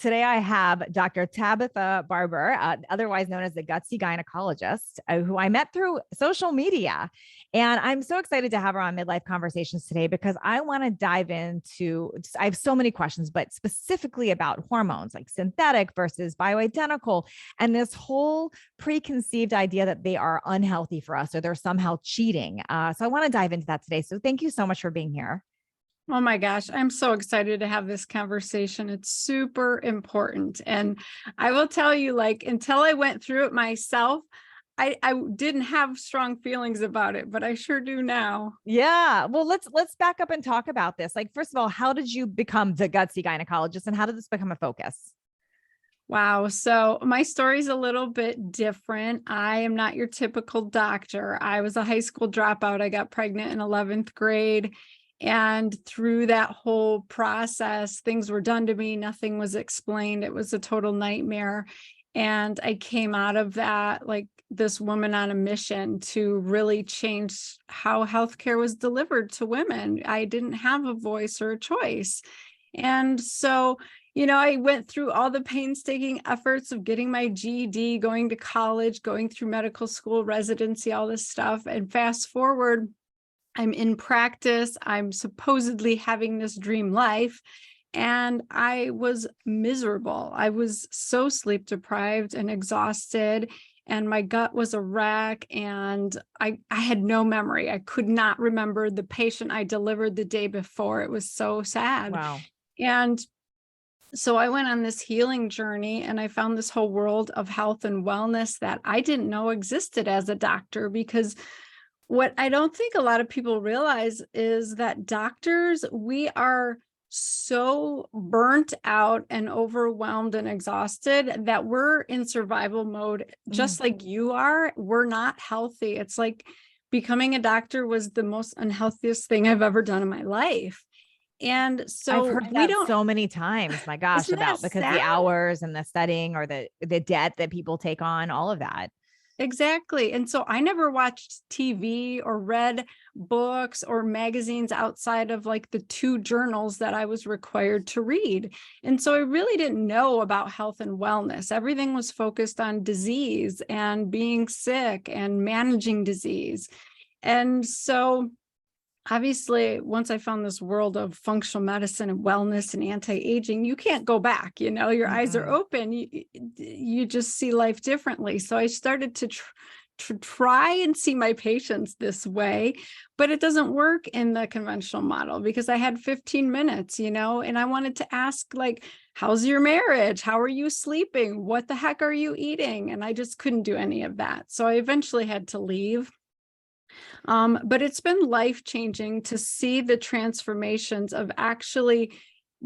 Today I have Dr. Tabatha Barber, otherwise known as the Gutsy Gynecologist, who I met through social media. And I'm so excited to have her on Midlife Conversations today because I want to dive into, I have so many questions, but specifically about hormones, like synthetic versus bioidentical, and this whole preconceived idea that they are unhealthy for us or they're somehow cheating. So I want to dive into that today. So thank you so much for being here. Oh my gosh, I'm so excited to have this conversation. It's super important. And I will tell you, like, until I went through it myself, I didn't have strong feelings about it, but I sure do now. Yeah. Well, let's back up and talk about this. Like, first of all, how did you become the Gutsy Gynecologist and how did this become a focus? Wow. So my story's a little bit different. I am not your typical doctor. I was a high school dropout. I got pregnant in 11th grade. And through that whole process, things were done to me. Nothing was explained. It was a total nightmare. And I came out of that like this woman on a mission to really change how healthcare was delivered to women. I didn't have a voice or a choice. And so, I went through all the painstaking efforts of getting my GED, going to college, going through medical school, residency, all this stuff. And fast forward, I'm in practice. I'm supposedly having this dream life. And I was miserable. I was so sleep deprived and exhausted. And my gut was a wreck. And I had no memory. I could not remember the patient I delivered the day before. It was so sad. Wow. And so I went on this healing journey and I found this whole world of health and wellness that I didn't know existed as a doctor, because what I don't think a lot of people realize is that doctors, we are so burnt out and overwhelmed and exhausted that we're in survival mode, just like you are. We're not healthy. It's like becoming a doctor was the most unhealthiest thing I've ever done in my life. And so I've heard that so many times, my gosh, about because sad? the hours and the studying or the debt that people take on, all of that. Exactly. And so I never watched TV or read books or magazines outside of like the 2 journals that I was required to read. And so I really didn't know about health and wellness. Everything was focused on disease and being sick and managing disease. And so obviously, once I found this world of functional medicine and wellness and anti-aging, you can't go back, your eyes are open. You just see life differently. So I started to try and see my patients this way, but it doesn't work in the conventional model because I had 15 minutes, and I wanted to ask like, how's your marriage? How are you sleeping? What the heck are you eating? And I just couldn't do any of that. So I eventually had to leave. But it's been life-changing to see the transformations of actually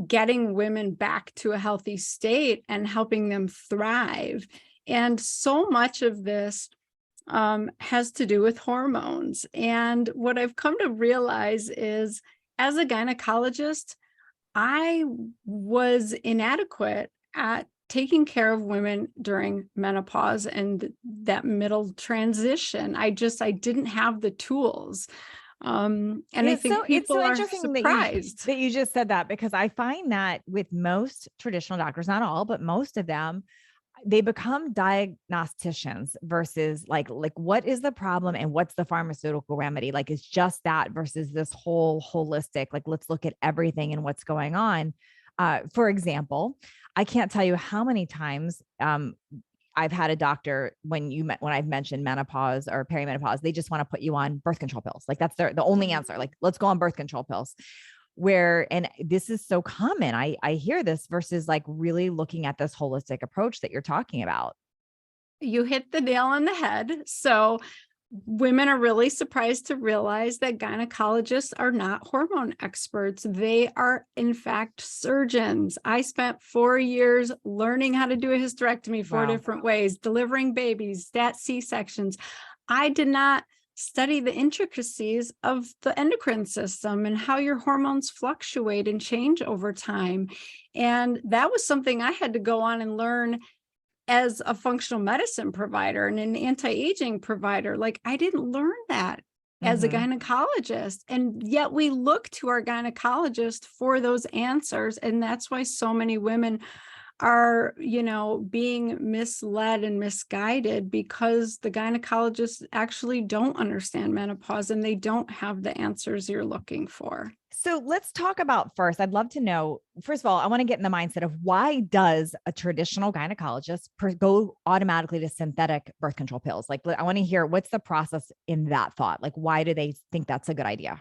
getting women back to a healthy state and helping them thrive. And so much of this has to do with hormones. And what I've come to realize is, as a gynecologist, I was inadequate at taking care of women during menopause and that middle transition. I didn't have the tools. And I think people are surprised that you just said that, because I find that with most traditional doctors, not all, but most of them, they become diagnosticians versus like what is the problem and what's the pharmaceutical remedy? Like, it's just that versus this whole holistic, like, let's look at everything and what's going on. For example, I can't tell you how many times I've had a doctor when I've mentioned menopause or perimenopause, they just want to put you on birth control pills. Like that's the only answer. Like, let's go on birth control pills. And this is so common. I hear this versus like really looking at this holistic approach that you're talking about. You hit the nail on the head. So women are really surprised to realize that gynecologists are not hormone experts. They are, in fact, surgeons. I spent 4 years learning how to do a hysterectomy 4 different ways, delivering babies, stat C-sections. I did not study the intricacies of the endocrine system and how your hormones fluctuate and change over time. And that was something I had to go on and learn as a functional medicine provider and an anti-aging provider. Like, I didn't learn that as a gynecologist. And yet we look to our gynecologist for those answers. And that's why so many women are, being misled and misguided because the gynecologists actually don't understand menopause and they don't have the answers you're looking for. So let's talk about first. I'd love to know, first of all, I want to get in the mindset of why does a traditional gynecologist go automatically to synthetic birth control pills? Like, I want to hear what's the process in that thought? Like, why do they think that's a good idea?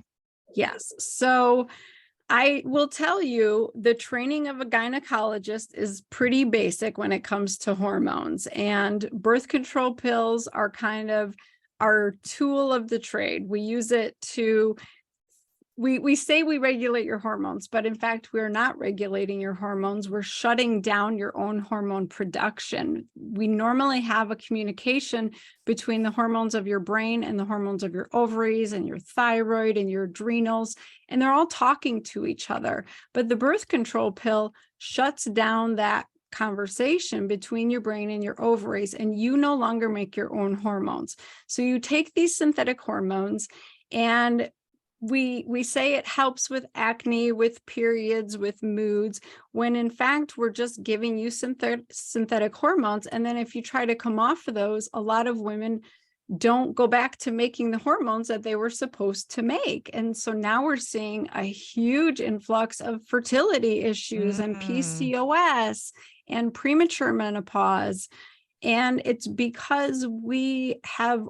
Yes. So I will tell you, the training of a gynecologist is pretty basic when it comes to hormones, and birth control pills are kind of our tool of the trade. We use it to we say we regulate your hormones, but in fact, we're not regulating your hormones. We're shutting down your own hormone production. We normally have a communication between the hormones of your brain and the hormones of your ovaries and your thyroid and your adrenals, and they're all talking to each other. But the birth control pill shuts down that conversation between your brain and your ovaries, and you no longer make your own hormones. So you take these synthetic hormones, and we say it helps with acne, with periods, with moods, when in fact we're just giving you synthetic hormones. And then if you try to come off of those, a lot of women don't go back to making the hormones that they were supposed to make. And so now we're seeing a huge influx of fertility issues and PCOS and premature menopause. And it's because we have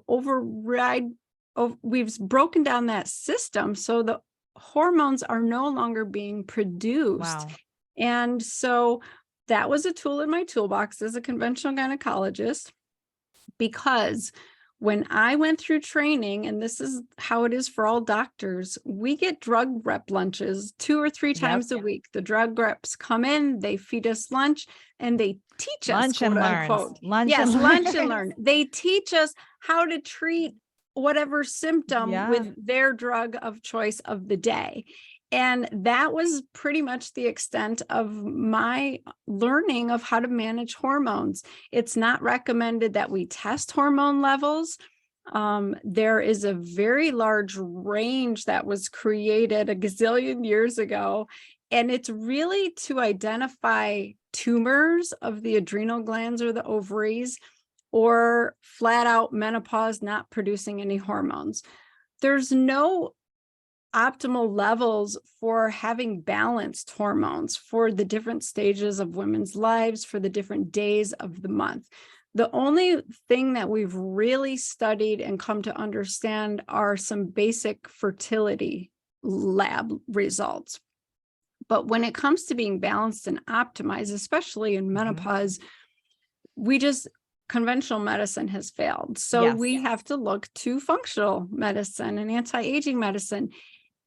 we've broken down that system. So the hormones are no longer being produced. Wow. And so that was a tool in my toolbox as a conventional gynecologist, because when I went through training, and this is how it is for all doctors, we get drug rep lunches 2 or 3 times a week. The drug reps come in, they feed us lunch, and they teach us, Lunch and learn. lunch and learn. They teach us how to treat whatever symptom with their drug of choice of the day. And that was pretty much the extent of my learning of how to manage hormones. It's not recommended that we test hormone levels. There is a very large range that was created a gazillion years ago, and it's really to identify tumors of the adrenal glands or the ovaries, or flat out menopause, not producing any hormones. There's no optimal levels for having balanced hormones for the different stages of women's lives, for the different days of the month. The only thing that we've really studied and come to understand are some basic fertility lab results. But when it comes to being balanced and optimized, especially in menopause, conventional medicine has failed. So we have to look to functional medicine and anti-aging medicine.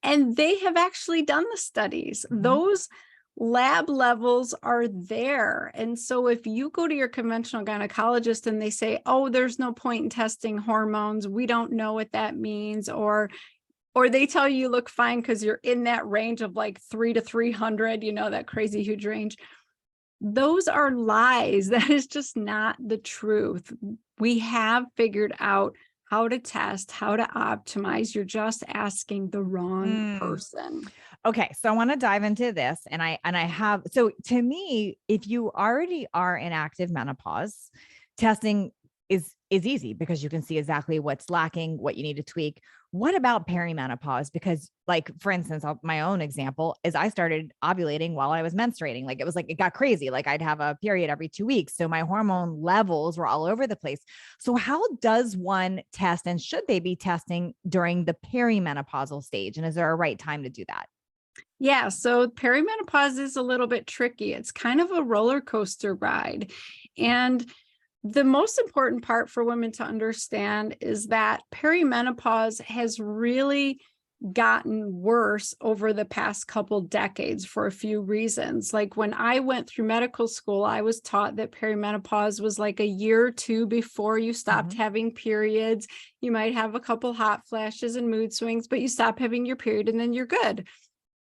And they have actually done the studies. Those lab levels are there. And so if you go to your conventional gynecologist and they say, oh, there's no point in testing hormones, we don't know what that means, or they tell you look fine because you're in that range of like 3 to 300, that crazy huge range. Those are lies. That is just not the truth. We have figured out how to test, how to optimize. You're just asking the wrong person. Okay. So I want to dive into this, so to me, if you already are in active menopause, testing is easy because you can see exactly what's lacking, what you need to tweak. What about perimenopause? Because like, for instance, my own example is I started ovulating while I was menstruating. It got crazy. Like I'd have a period every 2 weeks. So my hormone levels were all over the place. So how does one test, and should they be testing during the perimenopausal stage? And is there a right time to do that? Yeah. So perimenopause is a little bit tricky. It's kind of a roller coaster ride. And the most important part for women to understand is that perimenopause has really gotten worse over the past couple decades for a few reasons. Like when I went through medical school, I was taught that perimenopause was like a year or 2 before you stopped having periods. You might have a couple hot flashes and mood swings, but you stop having your period and then you're good.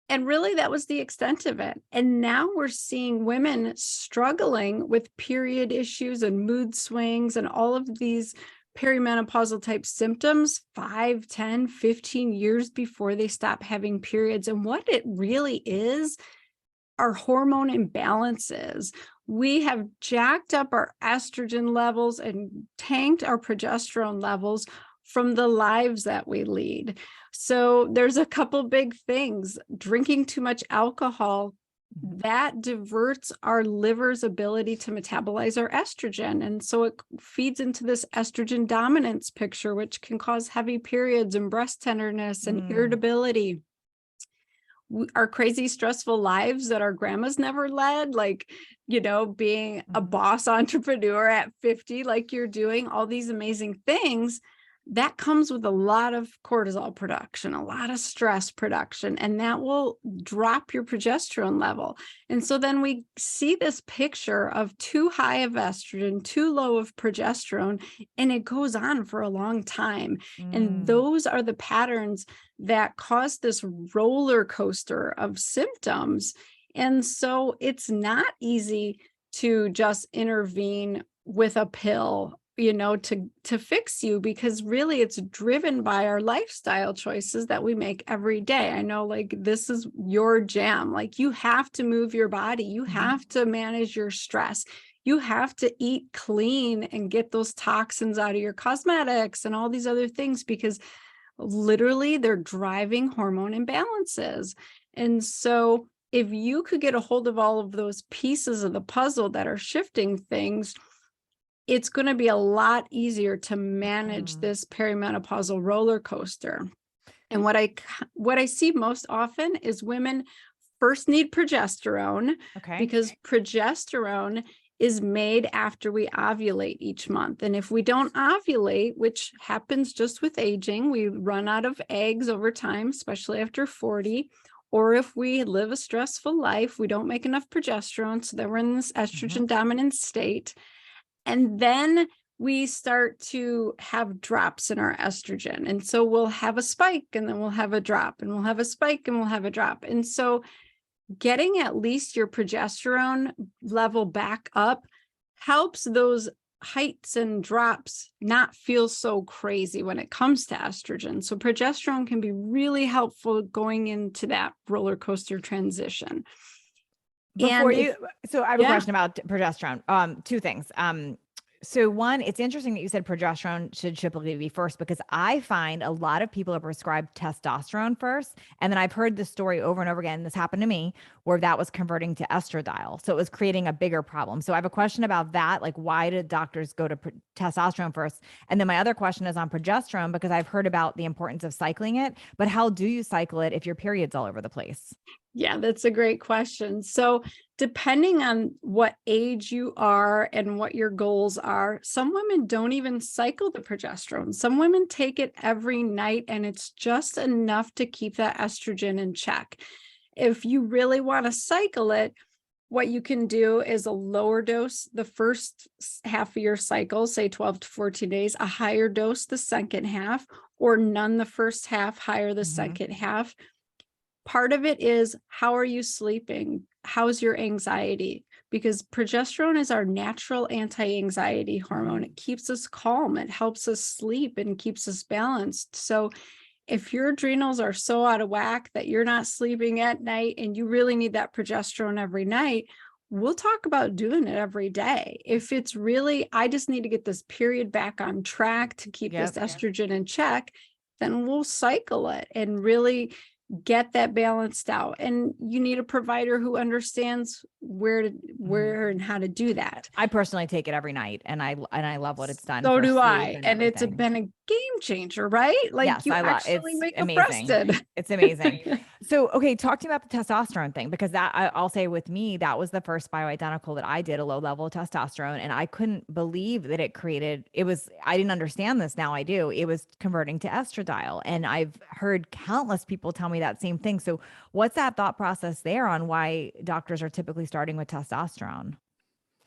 And really, that was the extent of it. And now we're seeing women struggling with period issues and mood swings and all of these perimenopausal type symptoms 5, 10, 15 years before they stop having periods. And what it really is our hormone imbalances. We have jacked up our estrogen levels and tanked our progesterone levels from the lives that we lead. So there's a couple big things. Drinking too much alcohol, that diverts our liver's ability to metabolize our estrogen. And so it feeds into this estrogen dominance picture, which can cause heavy periods and breast tenderness and irritability. Our crazy, stressful lives that our grandmas never led, like, being a boss entrepreneur at 50, like you're doing, all these amazing things, that comes with a lot of cortisol production, a lot of stress production, and that will drop your progesterone level. And so then we see this picture of too high of estrogen, too low of progesterone, and it goes on for a long time. And those are the patterns that cause this roller coaster of symptoms. And so it's not easy to just intervene with a pill, to fix you, because really it's driven by our lifestyle choices that we make every day. I know, like, this is your jam. Like, you have to move your body. You have to manage your stress. You have to eat clean and get those toxins out of your cosmetics and all these other things, because literally they're driving hormone imbalances. And so if you could get a hold of all of those pieces of the puzzle that are shifting things, it's going to be a lot easier to manage this perimenopausal roller coaster. And what I see most often is women first need progesterone, because progesterone is made after we ovulate each month. And if we don't ovulate, which happens just with aging, we run out of eggs over time, especially after 40, or if we live a stressful life, we don't make enough progesterone, so that we're in this estrogen dominant state. And then we start to have drops in our estrogen. And so we'll have a spike, and then we'll have a drop, and we'll have a spike, and we'll have a drop. And so getting at least your progesterone level back up helps those heights and drops not feel so crazy when it comes to estrogen. So progesterone can be really helpful going into that roller coaster transition. So I have a question about progesterone. Two things. So one, it's interesting that you said progesterone should typically be first, because I find a lot of people are prescribed testosterone first. And then I've heard this story over and over again. This happened to me, where that was converting to estradiol. So it was creating a bigger problem. So I have a question about that. Like, why did doctors go to testosterone first? And then my other question is on progesterone, because I've heard about the importance of cycling it, but how do you cycle it if your period's all over the place? Yeah, that's a great question. So depending on what age you are and what your goals are, some women don't even cycle the progesterone. Some women take it every night, and it's just enough to keep that estrogen in check. If you really want to cycle it, what you can do is a lower dose the first half of your cycle, say 12 to 14 days, a higher dose the second half, or none the first half, higher the second half. Part of it is, how are you sleeping? How's your anxiety? Because progesterone is our natural anti-anxiety hormone. It keeps us calm. It helps us sleep and keeps us balanced. So if your adrenals are so out of whack that you're not sleeping at night and you really need that progesterone every night, we'll talk about doing it every day. If it's really, I just need to get this period back on track to keep this estrogen in check, then we'll cycle it and really get that balanced out. And you need a provider who understands where and how to do that. I personally take it every night, and I love what it's done. So do I. And it's been a game changer, right? Like, yes, you actually make us rested. It's amazing. So, okay, talk to me about the testosterone thing, because I'll say with me, that was the first bioidentical that I did, a low level of testosterone. And I couldn't believe that I didn't understand this. Now I do. It was converting to estradiol. And I've heard countless people tell me that same thing. So what's that thought process there on why doctors are typically starting with testosterone?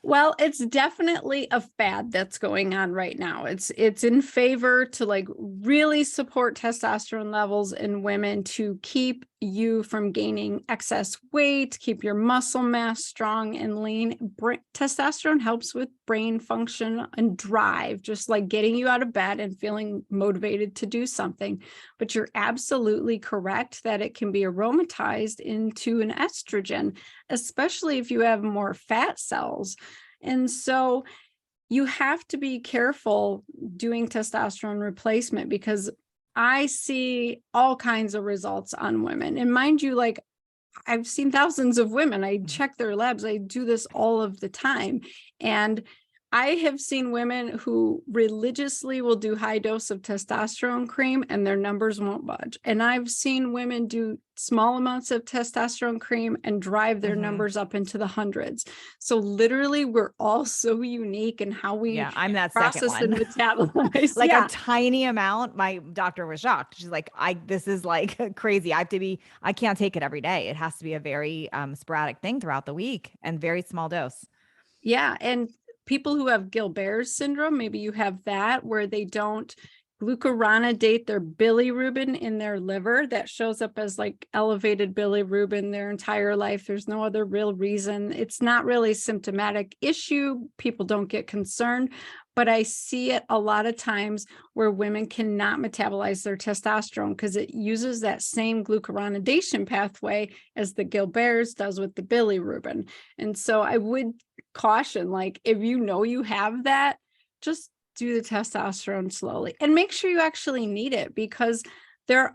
Well, it's definitely a fad that's going on right now. It's in favor to, like, really support testosterone levels in women to keep you from gaining excess weight, keep your muscle mass strong and lean. Testosterone helps with brain function and drive, just like getting you out of bed and feeling motivated to do something. But you're absolutely correct that it can be aromatized into an estrogen, especially if you have more fat cells. And so you have to be careful doing testosterone replacement, because I see all kinds of results on women. And mind you, like, I've seen thousands of women. I check their labs. I do this all of the time. And I have seen women who religiously will do high dose of testosterone cream and their numbers won't budge. And I've seen women do small amounts of testosterone cream and drive their numbers up into the hundreds. So literally, we're all so unique in how we I'm that process second and one. metabolize. Like a tiny amount. My doctor was shocked. She's like, this is like crazy. I can't take it every day. It has to be a very sporadic thing throughout the week and very small dose. Yeah. And people who have Gilbert's syndrome, maybe you have that, where they don't glucuronidate their bilirubin in their liver. That shows up as like elevated bilirubin their entire life. There's no other real reason. It's not really a symptomatic issue. People don't get concerned, but I see it a lot of times where women cannot metabolize their testosterone because it uses that same glucuronidation pathway as the Gilbert's does with the bilirubin. And so I would caution, like, if you know you have that, just do the testosterone slowly and make sure you actually need it, because there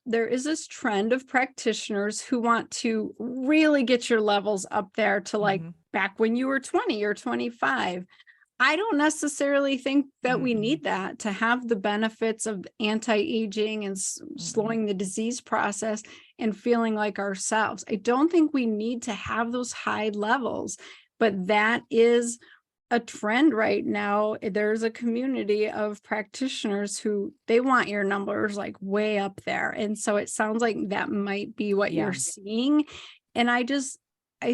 is this trend of practitioners who want to really get your levels up there to like back when you were 20 or 25. I don't necessarily think that we need that to have the benefits of anti-aging and slowing the disease process and feeling like ourselves. I don't think we need to have those high levels, but that is a trend right now. There's a community of practitioners who they want your numbers like way up there. And so it sounds like that might be what you're seeing. And I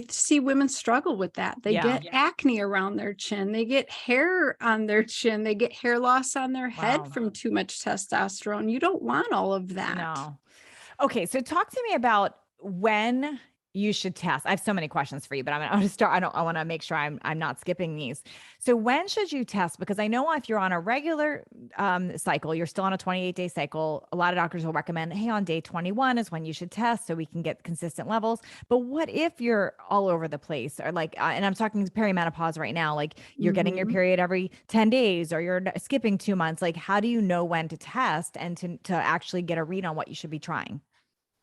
see women struggle with that. They get acne around their chin. They get hair on their chin. They get hair loss on their head from too much testosterone. You don't want all of that. No. Okay. So talk to me about when you should test. I have so many questions for you, but I'm going to start. I want to make sure I'm not skipping these. So when should you test? Because I know if you're on a regular cycle, you're still on a 28-day cycle. A lot of doctors will recommend, hey, on day 21 is when you should test so we can get consistent levels. But what if you're all over the place, or like, and I'm talking perimenopause right now, like you're getting your period every 10 days or you're skipping 2 months. Like, how do you know when to test and to actually get a read on what you should be trying?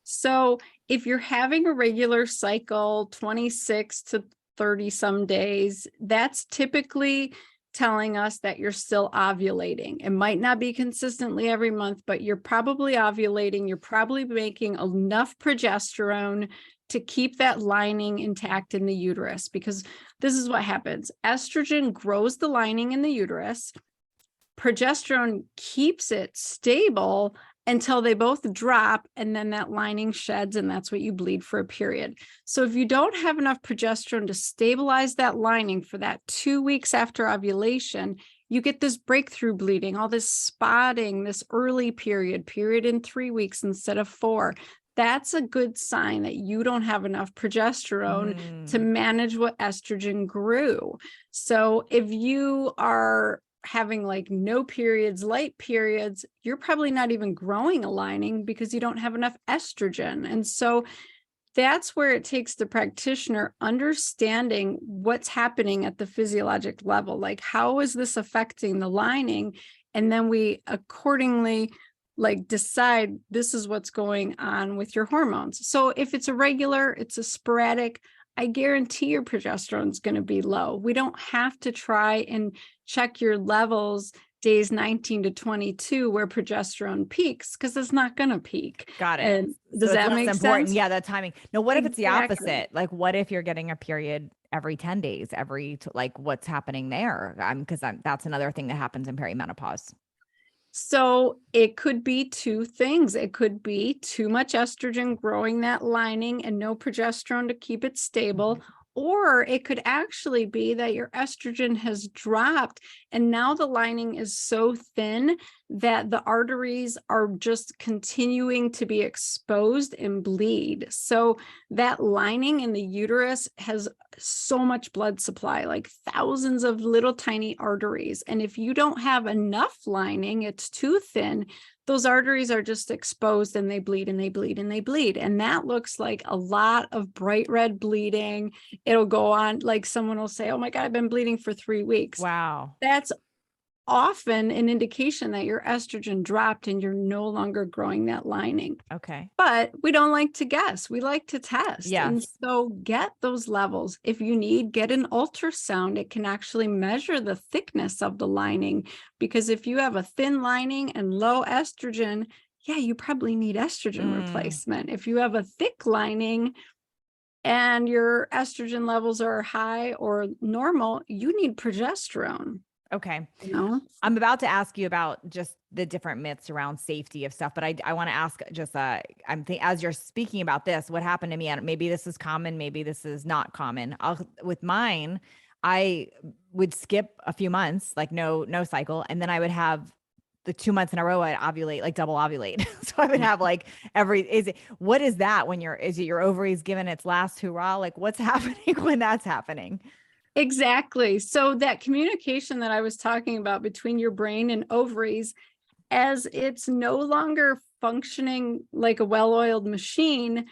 So if you're having a regular cycle, 26 to 30 some days, that's typically telling us that you're still ovulating. It might not be consistently every month, but you're probably ovulating. You're probably making enough progesterone to keep that lining intact in the uterus, because this is what happens. Estrogen grows the lining in the uterus. Progesterone keeps it stable until they both drop, and then that lining sheds, and that's what you bleed for a period. So if you don't have enough progesterone to stabilize that lining for that 2 weeks after ovulation, you get this breakthrough bleeding, all this spotting, this early period in 3 weeks instead of 4. That's a good sign that you don't have enough progesterone to manage what estrogen grew. So if you are having like no periods, light periods, you're probably not even growing a lining because you don't have enough estrogen. And so that's where it takes the practitioner understanding what's happening at the physiologic level. Like, how is this affecting the lining? And then we accordingly like decide this is what's going on with your hormones. So if it's irregular, it's a sporadic, I guarantee your progesterone is going to be low. We don't have to try and check your levels days 19 to 22 where progesterone peaks, because it's not going to peak. Got it. And does that make sense? Yeah, that timing. No, what if it's the opposite? Like, what if you're getting a period every 10 days, like what's happening there? Because that's another thing that happens in perimenopause. So it could be two things. It could be too much estrogen growing that lining and no progesterone to keep it stable. Or it could actually be that your estrogen has dropped and now the lining is so thin that the arteries are just continuing to be exposed and bleed. So that lining in the uterus has so much blood supply, like thousands of little tiny arteries. And if you don't have enough lining, it's too thin, those arteries are just exposed and they bleed and they bleed and they bleed. And that looks like a lot of bright red bleeding. It'll go on, like someone will say, oh my God, I've been bleeding for 3 weeks. Wow. That's often an indication that your estrogen dropped and you're no longer growing that lining. Okay. But we don't like to guess. We like to test. Yes. And so get those levels. If you need, get an ultrasound. It can actually measure the thickness of the lining, because if you have a thin lining and low estrogen, yeah, you probably need estrogen replacement. If you have a thick lining and your estrogen levels are high or normal, you need progesterone. Okay. You know? I'm about to ask you about just the different myths around safety of stuff, but I want to ask just, as you're speaking about this, what happened to me, and maybe this is common, maybe this is not common. With mine, I would skip a few months, like no cycle. And then I would have the 2 months in a row, I'd ovulate, like double ovulate. So I would have like what is that when is it your ovaries giving its last hurrah? Like what's happening when that's happening? Exactly. So that communication that I was talking about between your brain and ovaries, as it's no longer functioning like a well-oiled machine,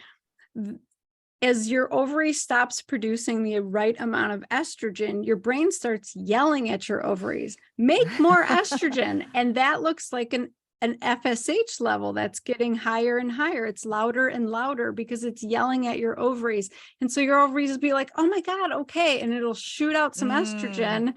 as your ovary stops producing the right amount of estrogen, your brain starts yelling at your ovaries, make more estrogen. And that looks like an FSH level that's getting higher and higher. It's louder and louder because it's yelling at your ovaries. And so your ovaries will be like, oh my God, okay. And it'll shoot out some estrogen,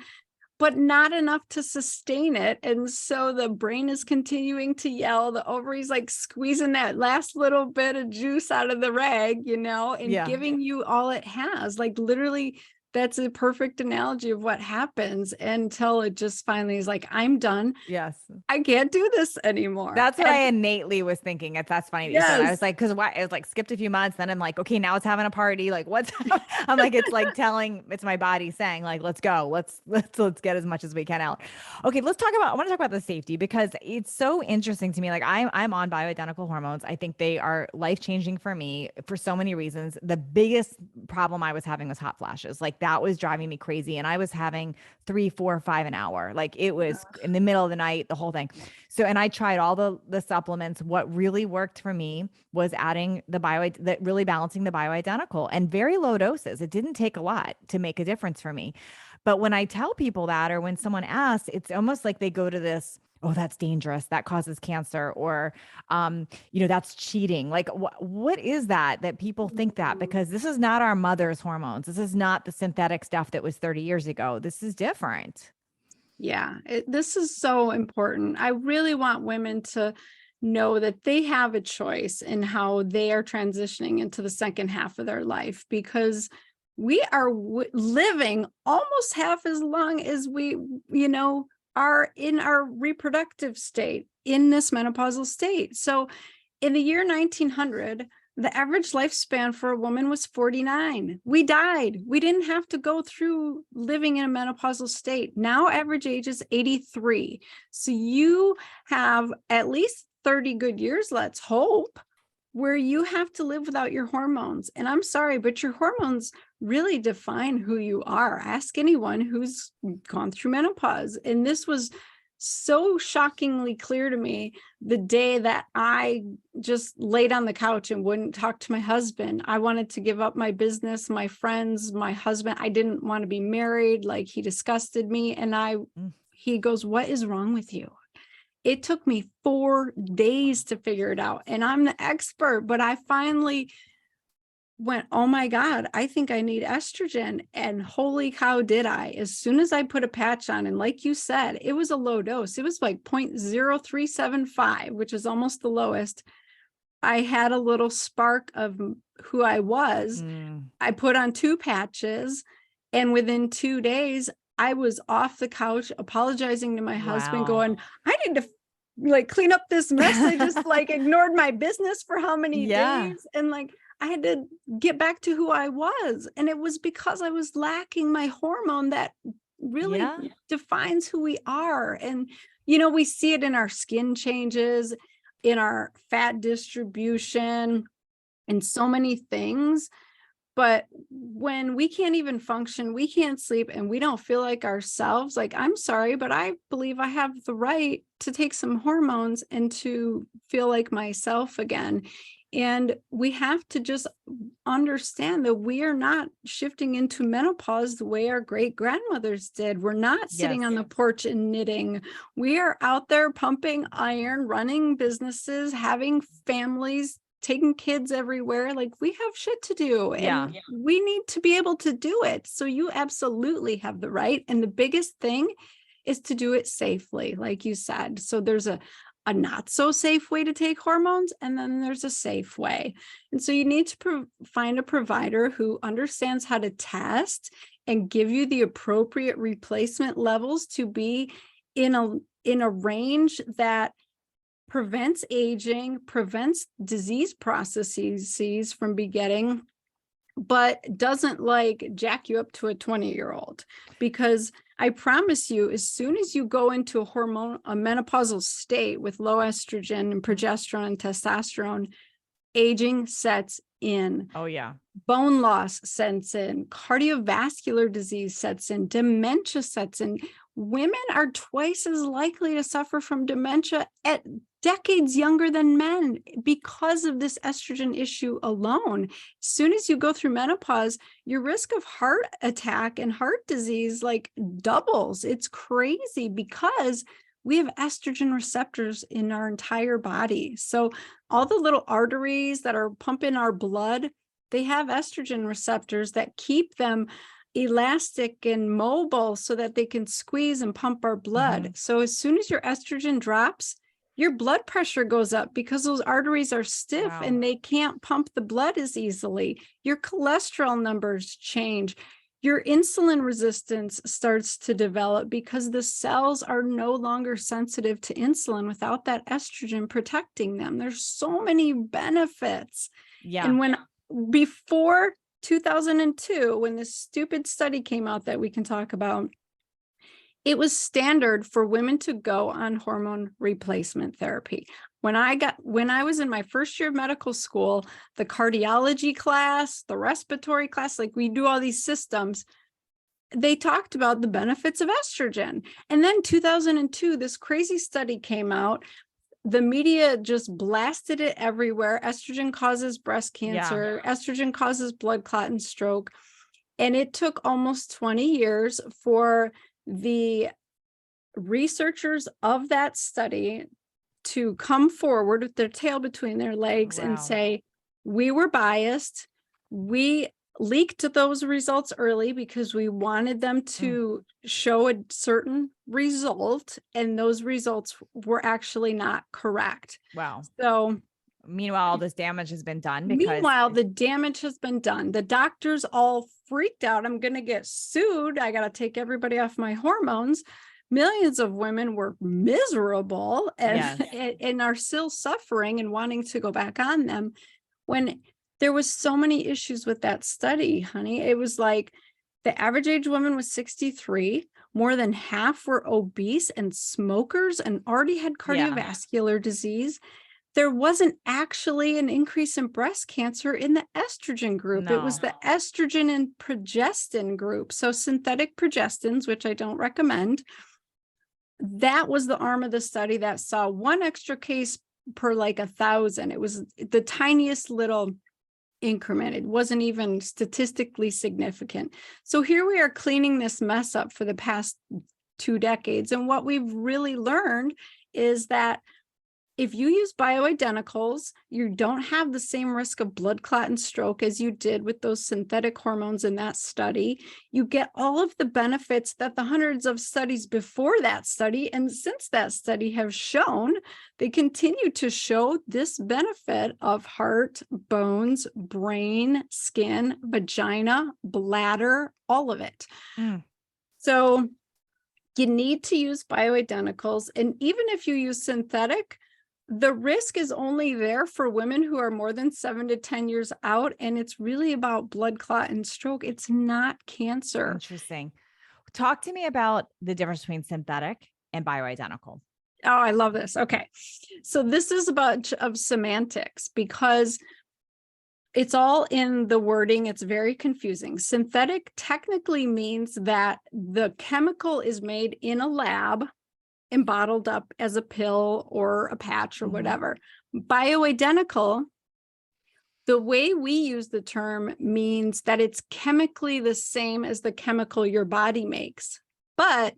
but not enough to sustain it. And so the brain is continuing to yell. The ovaries like squeezing that last little bit of juice out of the rag, and giving you all it has. Like literally, that's a perfect analogy of what happens until it just finally is like, I'm done. Yes. I can't do this anymore. That's what I innately was thinking. That's funny that you said. I was like, because why? It was like skipped a few months. Then I'm like, okay, now it's having a party. Like, I'm like, it's like it's my body saying, like, let's go, let's get as much as we can out. Okay, I want to talk about the safety, because it's so interesting to me. Like, I'm on bioidentical hormones. I think they are life changing for me for so many reasons. The biggest problem I was having was hot flashes. Like that was driving me crazy, and I was having 3, 4, 5 an hour. Like it was in the middle of the night, the whole thing. So, and I tried all the supplements. What really worked for me was adding really balancing the bioidentical, and very low doses. It didn't take a lot to make a difference for me. But when I tell people that, or when someone asks, it's almost like they go to this, oh, that's dangerous, that causes cancer, or, that's cheating. Like, what is that people think that? Because this is not our mother's hormones. This is not the synthetic stuff that was 30 years ago. This is different. Yeah, this is so important. I really want women to know that they have a choice in how they are transitioning into the second half of their life, because we are living almost half as long as we, are in our reproductive state, in this menopausal state. So in the year 1900, the average lifespan for a woman was 49. We died. We didn't have to go through living in a menopausal state. Now average age is 83. So you have at least 30 good years, let's hope, where you have to live without your hormones. And I'm sorry, but your hormones really define who you are. Ask anyone who's gone through menopause. And this was so shockingly clear to me the day that I just laid on the couch and wouldn't talk to my husband. I wanted to give up my business, my friends, my husband. I didn't want to be married. Like, he disgusted me. And he goes, what is wrong with you? It took me 4 days to figure it out. And I'm the expert, but I finally went, oh my God, I think I need estrogen. And holy cow, did I. As soon as I put a patch on, and like you said, it was a low dose. It was like 0.0375, which is almost the lowest. I had a little spark of who I was. I put on 2 patches, and within 2 days, I was off the couch apologizing to my husband, going, I need to like clean up this mess. I just like ignored my business for how many days. And like, I had to get back to who I was. And it was because I was lacking my hormone that really defines who we are. And we see it in our skin changes, in our fat distribution, and so many things. But when we can't even function, we can't sleep, and we don't feel like ourselves, like, I'm sorry, but I believe I have the right to take some hormones and to feel like myself again. And we have to just understand that we are not shifting into menopause the way our great grandmothers did. We're not sitting on the porch and knitting. We are out there pumping iron, running businesses, having families, taking kids everywhere. Like, we have shit to do, and we need to be able to do it. So you absolutely have the right. And the biggest thing is to do it safely, like you said. So there's a not so safe way to take hormones, and then there's a safe way. And so you need to find a provider who understands how to test and give you the appropriate replacement levels to be in a range that prevents aging, prevents disease processes from begetting, but doesn't like jack you up to a 20-year-old. Because I promise you, as soon as you go into a menopausal state with low estrogen and progesterone and testosterone, aging sets in. Oh yeah. Bone loss sets in, cardiovascular disease sets in, dementia sets in. Women are twice as likely to suffer from dementia at decades younger than men because of this estrogen issue alone. As soon as you go through menopause, your risk of heart attack and heart disease like doubles. It's crazy because we have estrogen receptors in our entire body. So all the little arteries that are pumping our blood, they have estrogen receptors that keep them elastic and mobile so that they can squeeze and pump our blood. So as soon as your estrogen drops, your blood pressure goes up because those arteries are stiff and they can't pump the blood as easily. Your cholesterol numbers change. Your insulin resistance starts to develop because the cells are no longer sensitive to insulin without that estrogen protecting them. There's so many benefits. And before 2002, when this stupid study came out that we can talk about, it was standard for women to go on hormone replacement therapy. When I was in my first year of medical school, the cardiology class, the respiratory class, like we do all these systems, they talked about the benefits of estrogen. And then 2002, this crazy study came out. The media just blasted it everywhere. Estrogen causes breast cancer. Estrogen causes blood clot and stroke. And it took almost 20 years for the researchers of that study to come forward with their tail between their legs and say, we were biased. We leaked those results early because we wanted them to show a certain result, and those results were actually not correct. So meanwhile, all this damage has been done. The damage has been done. The doctors all freaked out. I'm going to get sued. I got to take everybody off my hormones. Millions of women were miserable and are still suffering and wanting to go back on them, when there was so many issues with that study, honey. It was like the average age woman was 63. More than half were obese and smokers and already had cardiovascular disease. There wasn't actually an increase in breast cancer in the estrogen group. It was the estrogen and progestin group. So synthetic progestins, which I don't recommend, that was the arm of the study that saw one extra case per like 1,000. It was the tiniest little increment. It wasn't even statistically significant. So here we are cleaning this mess up for the past 2 decades. And what we've really learned is that if you use bioidenticals, you don't have the same risk of blood clot and stroke as you did with those synthetic hormones in that study. You get all of the benefits that the hundreds of studies before that study and since that study have shown. They continue to show this benefit of heart, bones, brain, skin, vagina, bladder, all of it. So you need to use bioidenticals. And even if you use synthetic, the risk is only there for women who are more than 7 to 10 years out. And it's really about blood clot and stroke. It's not cancer. Interesting. Talk to me about the difference between synthetic and bioidentical. Oh, I love this. Okay. So this is a bunch of semantics because it's all in the wording. It's very confusing. Synthetic technically means that the chemical is made in a lab and bottled up as a pill or a patch or whatever. Bioidentical, the way we use the term, means that it's chemically the same as the chemical your body makes. But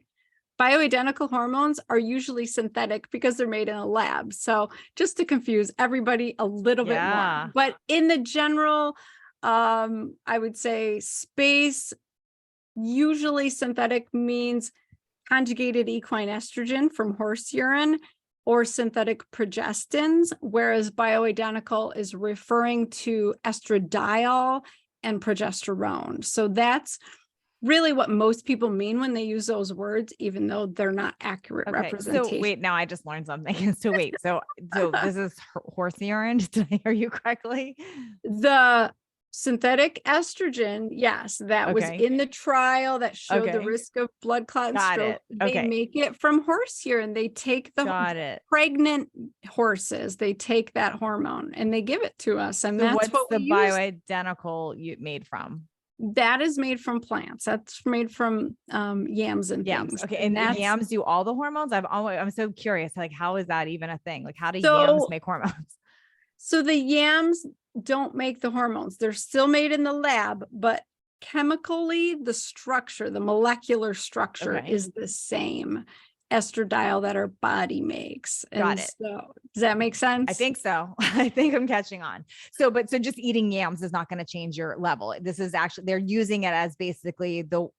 bioidentical hormones are usually synthetic because they're made in a lab. So just to confuse everybody a little bit more. But in the general, I would say space, usually synthetic means conjugated equine estrogen from horse urine or synthetic progestins, whereas bioidentical is referring to estradiol and progesterone. So that's really what most people mean when they use those words, even though they're not accurate representation. So wait, now I just learned something. So this is horse urine. Did I hear you correctly? The synthetic estrogen, yes, that was in the trial that showed the risk of blood clot and stroke. They make it from horse urine. They take the pregnant horses, they take that hormone and they give it to us. And so that's what the bioidentical you made from. That is made from plants. That's made from yams and things. Okay. And the yams do all the hormones? I'm so curious. Like, how is that even a thing? Like, how do yams make hormones? So the yams don't make the hormones. They're still made in the lab, but chemically, the structure, the molecular structure is the same estradiol that our body makes. Got it. So does that make sense? I think so. I think I'm catching on. So just eating yams is not going to change your level. This is actually, they're using it as basically the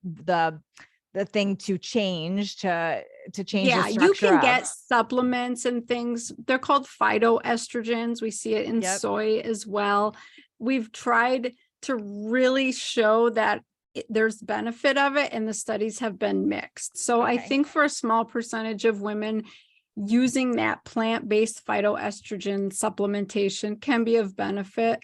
thing to change the structure. You can get supplements and things. They're called phytoestrogens. We see it in soy as well. We've tried to really show that there's benefit of it, and the studies have been mixed. So I think for a small percentage of women, using that plant-based phytoestrogen supplementation can be of benefit.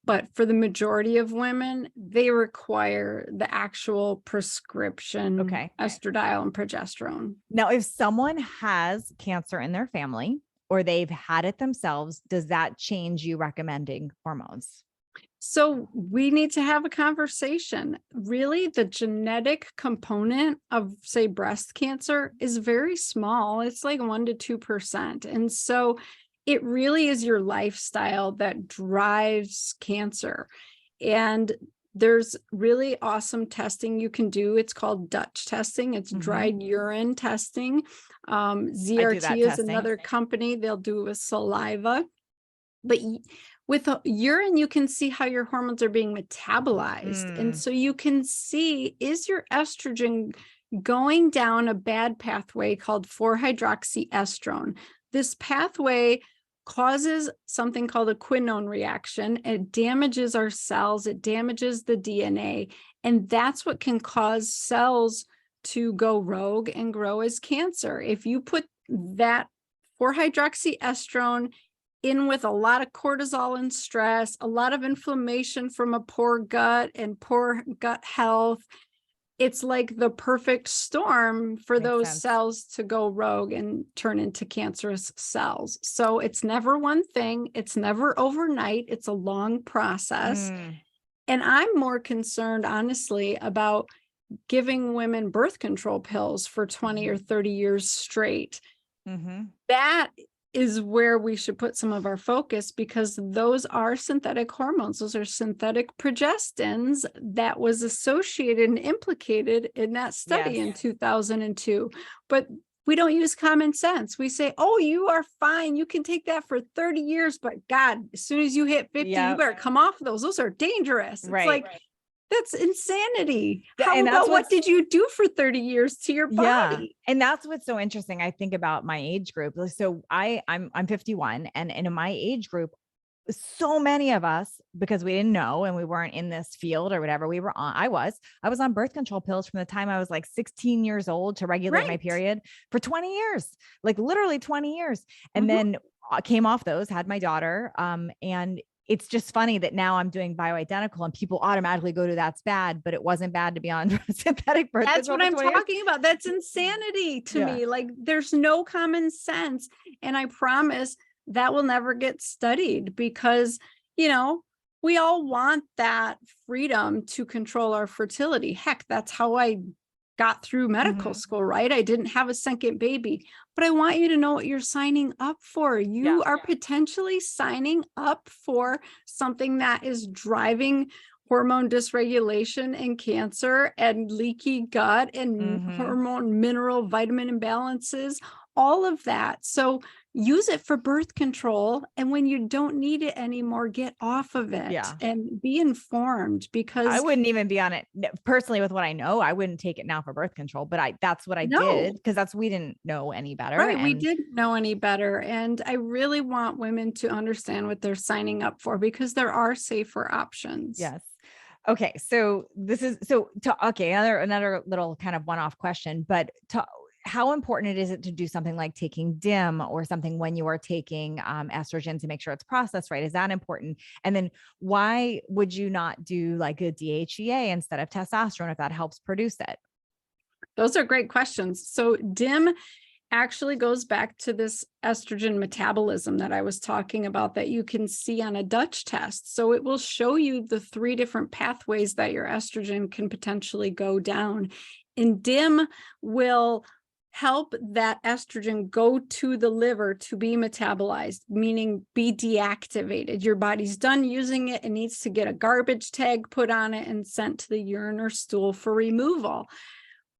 But for the majority of women, they require the actual prescription estradiol and progesterone. Now, if someone has cancer in their family or they've had it themselves, does that change you recommending hormones? So we need to have a conversation. Really, the genetic component of, say, breast cancer is very small. It's like 1 to 2%. And so it really is your lifestyle that drives cancer. And there's really awesome testing you can do. It's called Dutch testing. It's dried urine testing. ZRT is another company. They'll do with saliva. But with urine, you can see how your hormones are being metabolized. And so you can see, is your estrogen going down a bad pathway called 4-hydroxyestrone? This pathway causes something called a quinone reaction. It damages our cells. It damages the DNA. And that's what can cause cells to go rogue and grow as cancer. If you put that 4-hydroxyestrone in with a lot of cortisol and stress, a lot of inflammation from a poor gut and poor gut health, it's like the perfect storm for those cells to go rogue and turn into cancerous cells. So it's never one thing. It's never overnight. It's a long process. And I'm more concerned, honestly, about giving women birth control pills for 20 or 30 years straight. That is where we should put some of our focus, because those are synthetic hormones. Those are synthetic progestins that was associated and implicated in that study in 2002. But we don't use common sense. We say, oh, you are fine. You can take that for 30 years. But God, as soon as you hit 50, you better come off of those. Those are dangerous. It's like, that's insanity. How about what did you do for 30 years to your body? And that's what's so interesting, I think, about my age group. So I'm 51, and in my age group, so many of us, because we didn't know and we weren't in this field or whatever, I was on birth control pills from the time I was like 16 years old to regulate my period for 20 years, like literally 20 years. And then came off those, had my daughter. And it's just funny that now I'm doing bioidentical and people automatically go to that's bad, but it wasn't bad to be on synthetic birth That's control what for I'm 20 years. talking about. That's insanity to Yeah. me. Like there's no common sense. And I promise that will never get studied because, we all want that freedom to control our fertility. Heck, that's how I got through medical school, right? I didn't have a second baby, but I want you to know what you're signing up for. You are potentially signing up for something that is driving hormone dysregulation and cancer and leaky gut and hormone, mineral, vitamin imbalances, all of that. So use it for birth control. And when you don't need it anymore, get off of it and be informed, because I wouldn't even be on it personally with what I know. I wouldn't take it now for birth control, but that's what I did because we didn't know any better. Right. We didn't know any better. And I really want women to understand what they're signing up for because there are safer options. Yes. Okay. So another little kind of one-off question, but how important is it to do something like taking DIM or something when you are taking estrogen to make sure it's processed right? Is that important? And then why would you not do like a DHEA instead of testosterone if that helps produce it? Those are great questions. So DIM actually goes back to this estrogen metabolism that I was talking about that you can see on a Dutch test. So it will show you the 3 different pathways that your estrogen can potentially go down. And DIM will help that estrogen go to the liver to be metabolized, meaning be deactivated. Your body's done using it. It needs to get a garbage tag put on it and sent to the urine or stool for removal.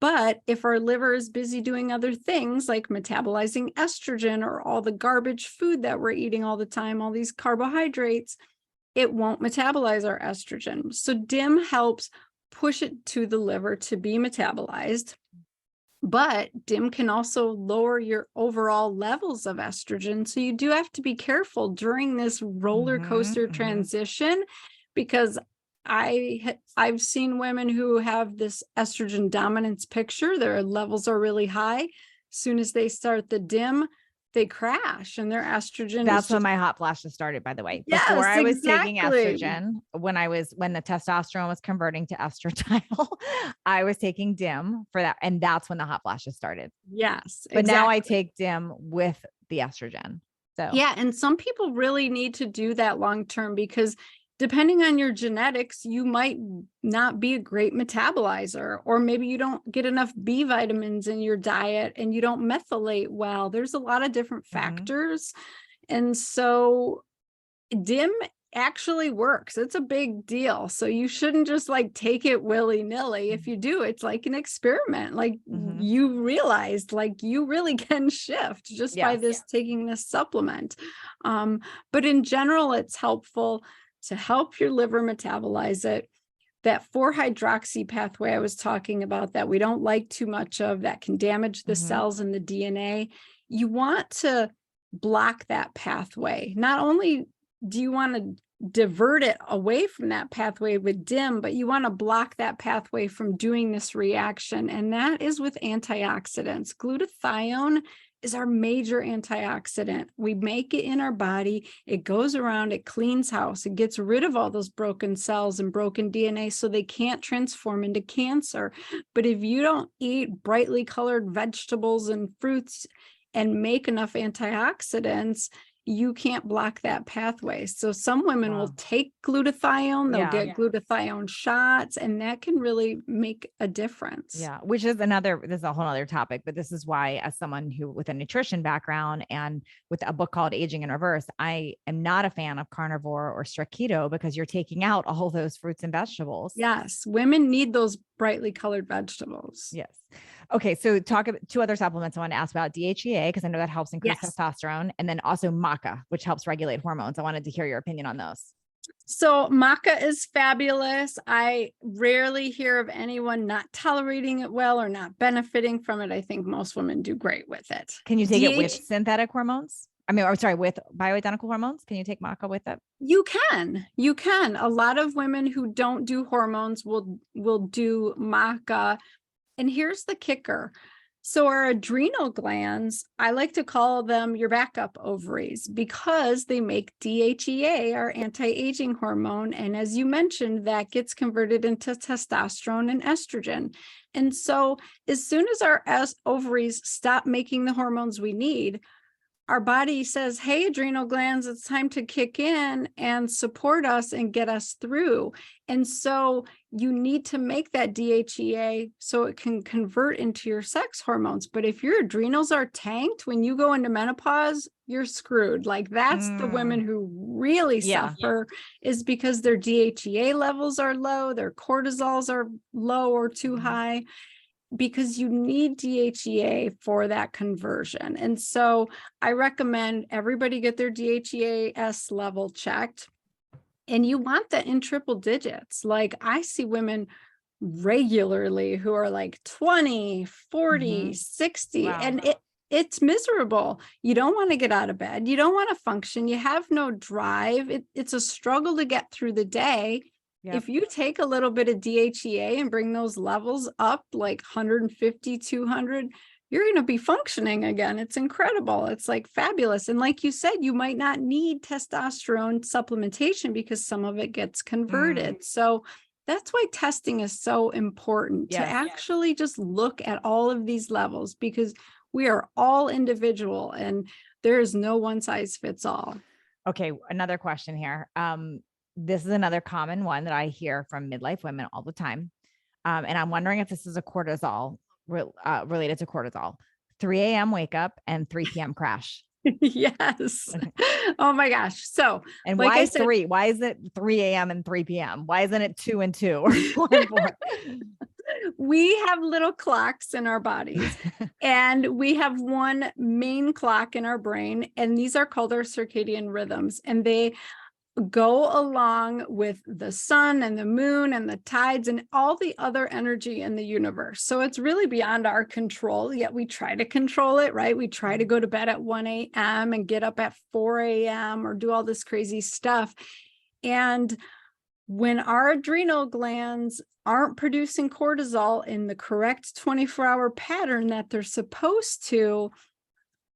But if our liver is busy doing other things like metabolizing estrogen or all the garbage food that we're eating all the time, all these carbohydrates, it won't metabolize our estrogen. So DIM helps push it to the liver to be metabolized. But DIM can also lower your overall levels of estrogen. So you do have to be careful during this roller coaster transition, because I've seen women who have this estrogen dominance picture. Their levels are really high. As soon as they start the DIM, they crash and their estrogen. That's when my hot flashes started, by the way. Yes, before I was taking estrogen, when the testosterone was converting to estradiol, I was taking DIM for that. And that's when the hot flashes started. Yes. But now I take DIM with the estrogen. So yeah. And some people really need to do that long-term because depending on your genetics, you might not be a great metabolizer, or maybe you don't get enough B vitamins in your diet and you don't methylate well. There's a lot of different factors. And so DIM actually works. It's a big deal. So you shouldn't just like take it willy-nilly. If you do, it's like an experiment. Like you realized like you really can shift just by taking this supplement. But in general, it's helpful to help your liver metabolize it. That 4-hydroxy pathway I was talking about that we don't like too much of, that can damage the cells and the DNA. You want to block that pathway. Not only do you want to divert it away from that pathway with DIM, but you want to block that pathway from doing this reaction. And that is with antioxidants. Glutathione is our major antioxidant. We make it in our body. It goes around, it cleans house. It gets rid of all those broken cells and broken DNA so they can't transform into cancer. But if you don't eat brightly colored vegetables and fruits and make enough antioxidants, you can't block that pathway. So some women will take glutathione, they'll get glutathione shots, and that can really make a difference. Yeah. Which is this is a whole other topic, but this is why, as someone who with a nutrition background and with a book called Aging in Reverse, I am not a fan of carnivore or strict keto because you're taking out all those fruits and vegetables. Yes. Women need those brightly colored vegetables. Yes. Okay. So talk about 2 other supplements I want to ask about: DHEA, because I know that helps increase testosterone, and then also maca, which helps regulate hormones. I wanted to hear your opinion on those. So maca is fabulous. I rarely hear of anyone not tolerating it well or not benefiting from it. I think most women do great with it. Can you take it with synthetic hormones? With bioidentical hormones? Can you take maca with it? You can. A lot of women who don't do hormones will do maca. And here's the kicker. So our adrenal glands, I like to call them your backup ovaries because they make DHEA, our anti-aging hormone. And as you mentioned, that gets converted into testosterone and estrogen. And so as soon as our ovaries stop making the hormones we need, our body says, hey, adrenal glands, it's time to kick in and support us and get us through. And so you need to make that DHEA so it can convert into your sex hormones. But if your adrenals are tanked, when you go into menopause, you're screwed. Like that's the women who really suffer is because their DHEA levels are low, their cortisols are low or too high, because you need DHEA for that conversion. And so I recommend everybody get their DHEAS level checked. And you want that in triple digits. Like I see women regularly who are like 20, 40, 60, Wow. and it's miserable. You don't want to get out of bed. You don't want to function. You have no drive. It's a struggle to get through the day. Yep. If you take a little bit of DHEA and bring those levels up like 150, 200, you're going to be functioning again. It's incredible. It's like fabulous. And like you said, you might not need testosterone supplementation because some of it gets converted. So that's why testing is so important to actually just look at all of these levels, because we are all individual and there is no one size fits all. Okay. Another question here. This is another common one that I hear from midlife women all the time. And I'm wondering if this is a cortisol related to cortisol. 3 a.m. wake up and 3 p.m. crash. Yes. Oh my gosh. So, and like why is 3? Why is it 3 a.m. and 3 p.m.? Why isn't it 2 and 2 or 4 and 4? We have little clocks in our bodies and we have one main clock in our brain, and these are called our circadian rhythms, and they go along with the sun and the moon and the tides and all the other energy in the universe. So it's really beyond our control, yet we try to control it, right? We try to go to bed at 1 a.m. and get up at 4 a.m. or do all this crazy stuff. And when our adrenal glands aren't producing cortisol in the correct 24-hour pattern that they're supposed to,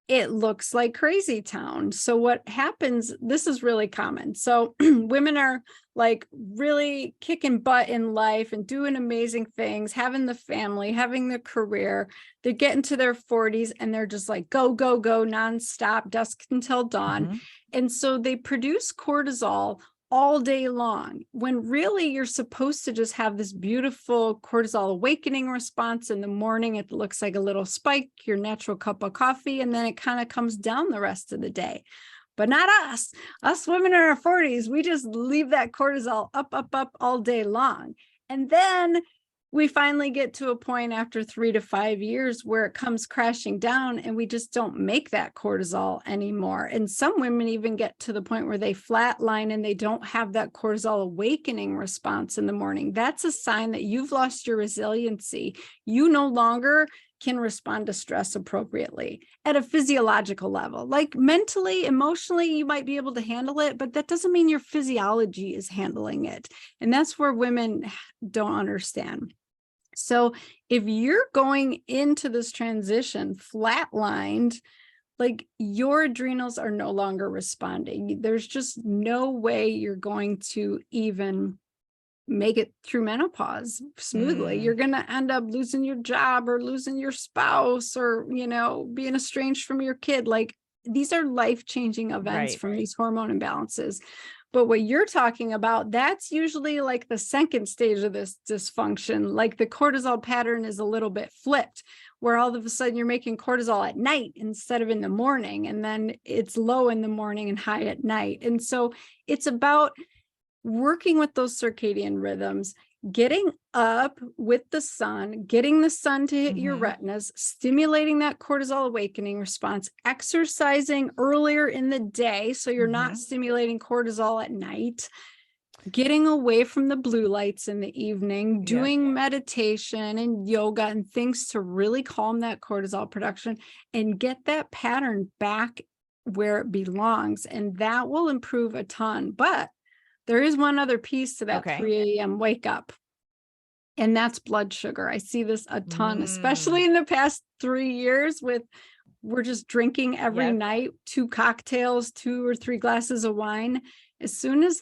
it looks like crazy town. So what happens, this is really common. So women are like really kicking butt in life and doing amazing things, having the family, having the career. They get into their 40s and they're just like, go, go, go, nonstop, dusk until dawn. And so they produce cortisol all day long, when really you're supposed to just have this beautiful cortisol awakening response in the morning. It looks like a little spike, your natural cup of coffee, and then it kind of comes down the rest of the day. But not us. Us women in our 40s, we just leave that cortisol up, up, up all day long. And then we finally get to a point after 3 to 5 years where it comes crashing down and we just don't make that cortisol anymore. And some women even get to the point where they flatline and they don't have that cortisol awakening response in the morning. That's a sign that you've lost your resiliency. You no longer can respond to stress appropriately at a physiological level. Like mentally, emotionally, you might be able to handle it, but that doesn't mean your physiology is handling it. And that's where women don't understand. So if you're going into this transition flatlined, like your adrenals are no longer responding, there's just no way you're going to even make it through menopause smoothly. You're going to end up losing your job or losing your spouse or, you know, being estranged from your kid. Like these are life-changing events from these hormone imbalances. But what you're talking about, that's usually like the second stage of this dysfunction. Like the cortisol pattern is a little bit flipped, where all of a sudden you're making cortisol at night instead of in the morning. And then it's low in the morning and high at night. And so it's about working with those circadian rhythms, getting up with the sun, getting the sun to hit your retinas, stimulating that cortisol awakening response, exercising earlier in the day so you're not stimulating cortisol at night, getting away from the blue lights in the evening, doing meditation and yoga and things to really calm that cortisol production and get that pattern back where it belongs. And that will improve a ton. But there is one other piece to that 3 a.m. wake up. And that's blood sugar. I see this a ton, Mm, especially in the past 3 years we're just drinking every yep. night, 2 cocktails, 2 or 3 glasses of wine. As soon as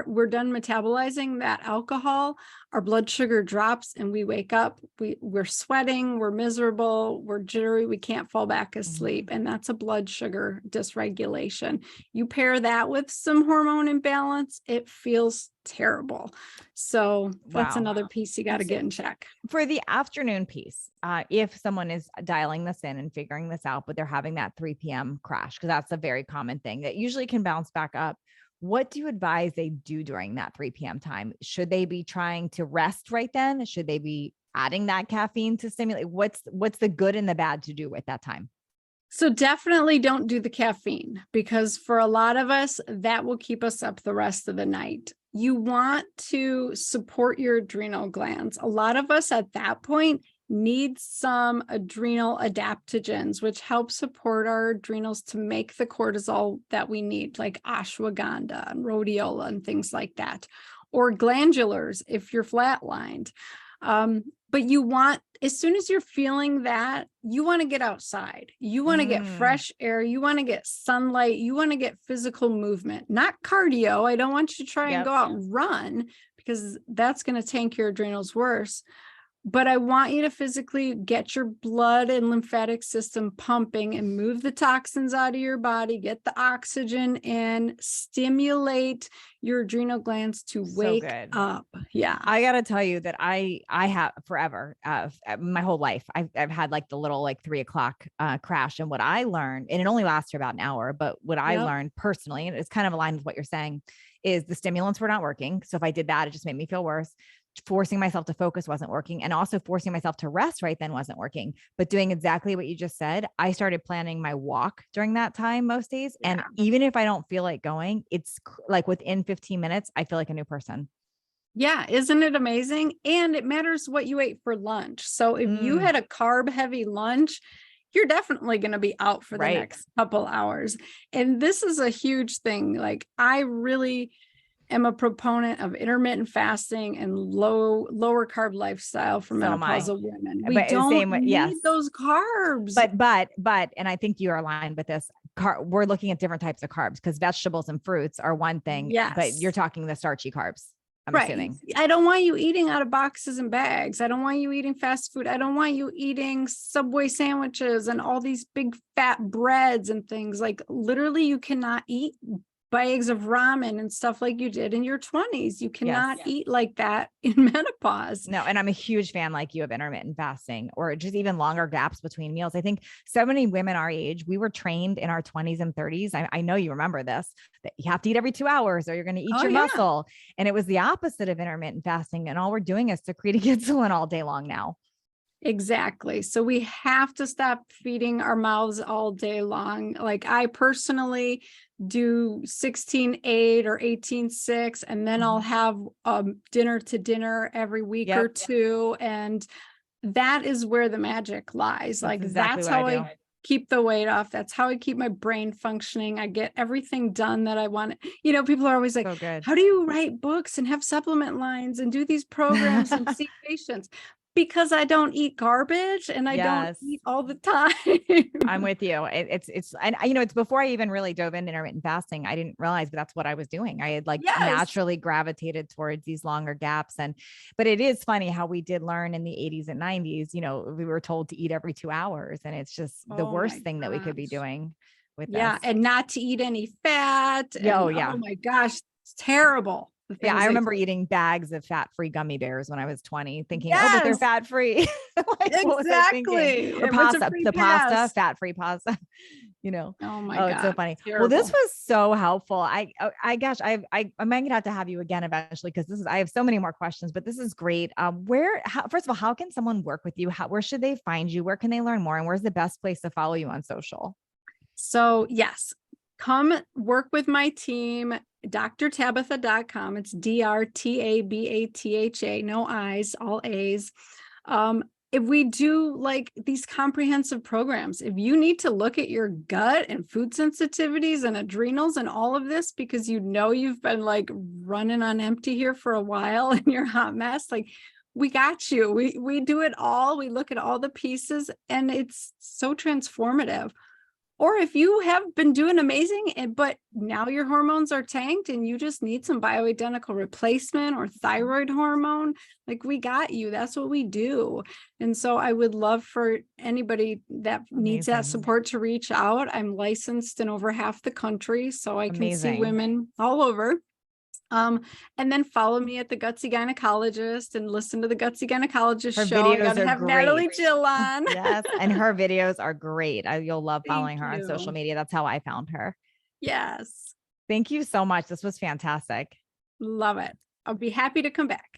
we're done metabolizing that alcohol, our blood sugar drops and we wake up, we're sweating, we're miserable, we're jittery, we can't fall back asleep. Mhm. And that's a blood sugar dysregulation. You pair that with some hormone imbalance, it feels terrible. So that's Wow. another piece you got to So get in check. for the afternoon piece, if someone is dialing this in and figuring this out, but they're having that 3 p.m. crash, because that's a very common thing that usually can bounce back up. What do you advise they do during that 3 p.m. time? Should they be trying to rest right then? Should they be adding that caffeine to stimulate? What's the good and the bad to do at that time? So definitely don't do the caffeine, because for a lot of us, that will keep us up the rest of the night. You want to support your adrenal glands. A lot of us at that point need some adrenal adaptogens, which help support our adrenals to make the cortisol that we need, like ashwagandha and rhodiola and things like that, or glandulars if you're flatlined. But you want, as soon as you're feeling that, you want to get outside. You want to get Mm, fresh air. You want to get sunlight. You want to get physical movement, not cardio. I don't want you to try and yep. go out and run, because that's going to tank your adrenals worse. But I want you to physically get your blood and lymphatic system pumping and move the toxins out of your body, get the oxygen in, stimulate your adrenal glands to So wake good. up. Yeah. I got to tell you that I have forever, my whole life, I've had like the little like 3 o'clock crash. And what I learned, and it only lasts for about an hour, but what I Yep. learned personally, and it's kind of aligned with what you're saying, is the stimulants were not working. So if I did that, it just made me feel worse. Forcing myself to focus wasn't working. And also forcing myself to rest right then wasn't working. But doing exactly what you just said, I started planning my walk during that time most days. And Yeah. even if I don't feel like going, it's like within 15 minutes, I feel like a new person. Yeah. Isn't it amazing? And it matters what you ate for lunch. So if you Mm, had a carb heavy lunch, you're definitely going to be out for the right. next couple hours. And this is a huge thing. Like, I really am a proponent of intermittent fasting and lower carb lifestyle for So am I. menopausal women. We But the don't same way, yes. need those carbs. But, and I think you are aligned with this. We're looking at different types of carbs because vegetables and fruits are one thing, but you're Yes. talking the starchy carbs, I'm Right. assuming. I don't want you eating out of boxes and bags. I don't want you eating fast food. I don't want you eating Subway sandwiches and all these big fat breads and things. Like, literally, you cannot eat bags of ramen and stuff like you did in your 20s. You cannot Yes. eat like that in menopause. No, and I'm a huge fan like you of intermittent fasting or just even longer gaps between meals. I think so many women our age, we were trained in our 20s and 30s. I know you remember this, that you have to eat every 2 hours or you're going to eat Oh, your yeah. muscle. And it was the opposite of intermittent fasting. And all we're doing is secreting insulin all day long now. Exactly. So we have to stop feeding our mouths all day long. Like, I personally do 16-8 or 18-6, and then I'll Mhm. have dinner to dinner every week or Yep. two. And that is where the magic lies. That's Like, exactly that's what I how do. I keep the weight off. That's how I keep my brain functioning. I get everything done that I want. People are always like, So good. how do you write books and have supplement lines and do these programs and see patients? Because I don't eat garbage and I don't Yes. eat all the time. I'm with you. And it's before I even really dove into intermittent fasting. I didn't realize, but that's what I was doing. I had like Yes. naturally gravitated towards these longer gaps. But it is funny how we did learn in the 80s and 90s, we were told to eat every 2 hours. And it's just the Oh worst my thing that we could be gosh. doing with this. Yeah. And not to eat any fat. Oh, And oh yeah. my gosh, it's terrible. The Yeah. things I they remember told. eating bags of fat-free gummy bears when I was 20, thinking, oh, but they're Yes, fat-free. Like, what was I thinking? exactly. Or It was a pasta, free the pasta, pass. fat-free pasta. you know. Oh my Oh, it's so God. funny. Well, this Terrible. was so helpful. Gosh, I might gonna have to have you again eventually because I have so many more questions, but this is great. First of all, how can someone work with you? Where should they find you? Where can they learn more? And where's the best place to follow you on social? So yes, come work with my team, drtabatha.com. It's DRTABATHA, no I's, all A's. If we do like these comprehensive programs, if you need to look at your gut and food sensitivities and adrenals and all of this, because you've been like running on empty here for a while and you're a hot mess, like, we got you. We do it all. We look at all the pieces, and it's so transformative. Or if you have been doing amazing, but now your hormones are tanked and you just need some bioidentical replacement or thyroid hormone, like, we got you. That's what we do. And so I would love for anybody that needs that Amazing. support to reach out. I'm licensed in over half the country, so I can see Amazing. women all over. And then follow me at the Gutsy Gynecologist and listen to the Gutsy Gynecologist Her show. I videos gotta are have great. Natalie Jill on. Yes. And her videos are great. You'll love following Thank her on social you. media. That's how I found her. Yes. Thank you so much. This was fantastic. Love it. I'll be happy to come back.